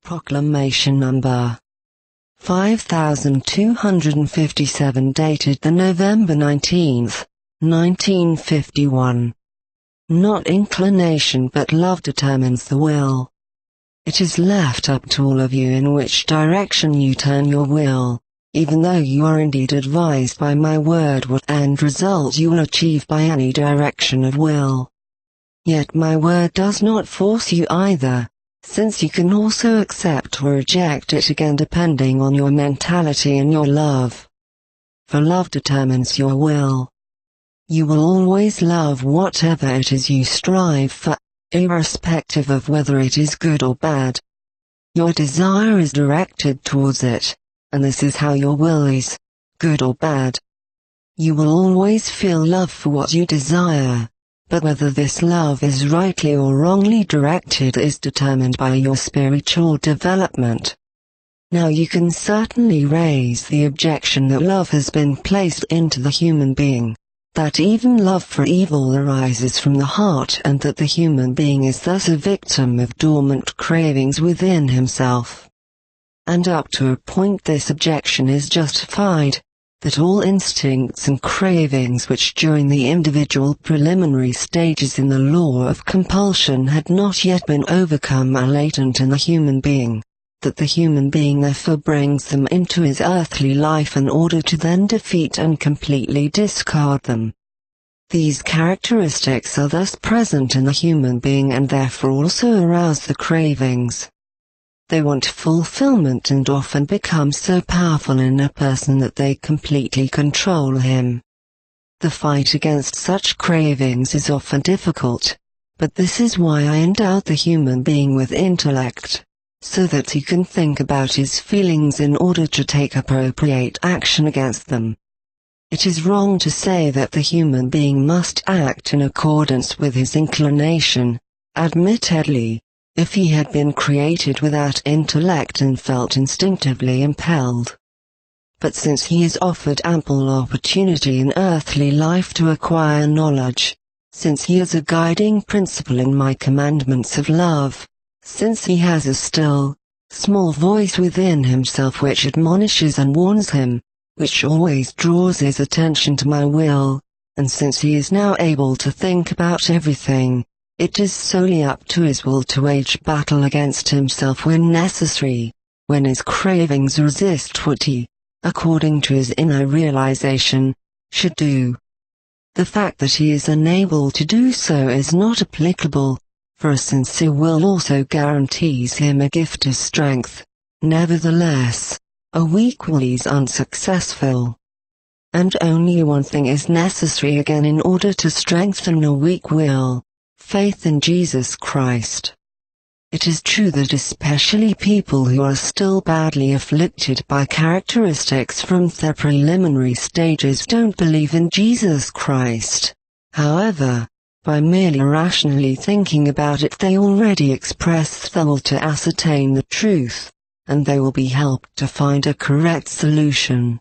Proclamation number 5257 dated the November 19th, 1951. Not inclination but love determines the will. It is left up to all of you in which direction you turn your will, even though you are indeed advised by my word what end result you will achieve by any direction of will. Yet my word does not force you either, since you can also accept or reject it again depending on your mentality and your love. For love determines your will. You will always love whatever it is you strive for, irrespective of whether it is good or bad. Your desire is directed towards it, and this is how your will is, good or bad. You will always feel love for what you desire. But whether this love is rightly or wrongly directed is determined by your spiritual development. Now you can certainly raise the objection that love has been placed into the human being, that even love for evil arises from the heart and that the human being is thus a victim of dormant cravings within himself. And up to a point this objection is justified, that all instincts and cravings which during the individual preliminary stages in the law of compulsion had not yet been overcome are latent in the human being, that the human being therefore brings them into his earthly life in order to then defeat and completely discard them. These characteristics are thus present in the human being and therefore also arouse the cravings. They want fulfillment and often become so powerful in a person that they completely control him. The fight against such cravings is often difficult, but this is why I endowed the human being with intellect, so that he can think about his feelings in order to take appropriate action against them. It is wrong to say that the human being must act in accordance with his inclination, admittedly. If he had been created without intellect and felt instinctively impelled. But since he is offered ample opportunity in earthly life to acquire knowledge, since he is a guiding principle in my commandments of love, since he has a still, small voice within himself which admonishes and warns him, which always draws his attention to my will, and since he is now able to think about everything, it is solely up to his will to wage battle against himself when necessary, when his cravings resist what he, according to his inner realization, should do. The fact that he is unable to do so is not applicable, for a sincere will also guarantees him a gift of strength. Nevertheless, a weak will is unsuccessful. And only one thing is necessary again in order to strengthen a weak will. Faith in Jesus Christ. It is true that especially people who are still badly afflicted by characteristics from their preliminary stages don't believe in Jesus Christ. However, by merely rationally thinking about it they already express the will to ascertain the truth, and they will be helped to find a correct solution.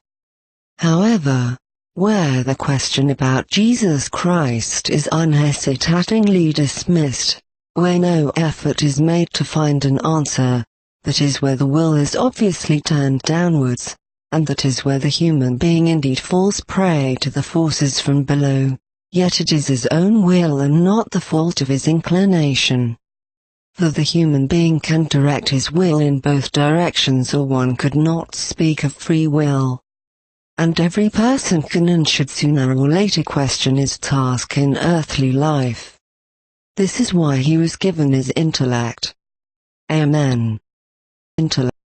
However, where the question about Jesus Christ is unhesitatingly dismissed, where no effort is made to find an answer, that is where the will is obviously turned downwards, and that is where the human being indeed falls prey to the forces from below, yet it is his own will and not the fault of his inclination. For the human being can direct his will in both directions or one could not speak of free will. And every person can and should sooner or later question his task in earthly life. This is why he was given his intellect. Amen. Intellect.